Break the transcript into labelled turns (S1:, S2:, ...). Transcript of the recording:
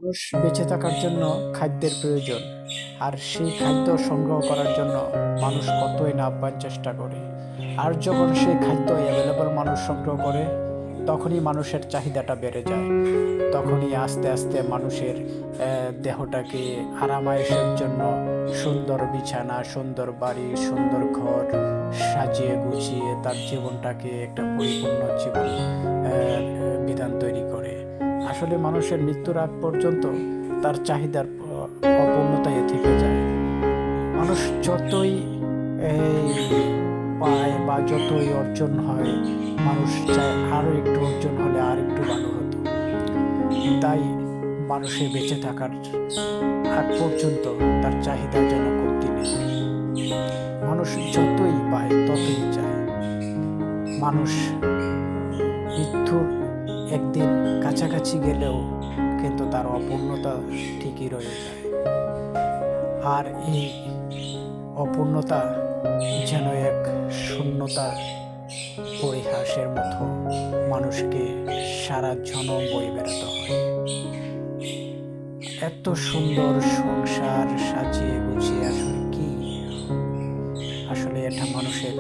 S1: মানুষ বেঁচে থাকার জন্য খাদ্যের প্রয়োজন। আর সেই খাদ্য সংগ্রহ করার জন্য মানুষ কতই না আপ্রাণ চেষ্টা করে। আর যখন সেই খাদ্য অ্যাভেলেবল মানুষ সংগ্রহ করে, তখনই মানুষের চাহিদাটা বেড়ে যায়। তখনই আস্তে আস্তে মানুষের দেহটাকে আরামায়েশের জন্য সুন্দর বিছানা, সুন্দর বাড়ি, সুন্দর ঘর সাজিয়ে গুছিয়ে তার জীবনটাকে একটা পরিপূর্ণ জীবন বিধান তৈরি করে। আসলে মানুষের মৃত্যুর আগ পর্যন্ত তার চাহিদার অপূর্ণতায় থেকে যায়। মানুষ যতই এই পায় বা যতই অর্জন হয়, মানুষ চায় আরো একটু অর্জন হলে আর একটু ভালো হতো। তাই মানুষের বেঁচে থাকার আগ পর্যন্ত তার চাহিদা যেন কমতি নেই। মানুষ যতই পায় ততই চায়। মানুষ মৃত্যুর একদিন কাছাকাছি গেলেও কিন্তু তার অপূর্ণতা ঠিকই রয়ে যায়। আর এই অপূর্ণতা যেন এক শূন্যতার পরিহাসের মতো মানুষকে সারা জনম বয়ে বেড়াতে হয়। এত সুন্দর সংসার সাজিয়ে গুছিয়ে আসলে কি, আসলে এটা মানুষের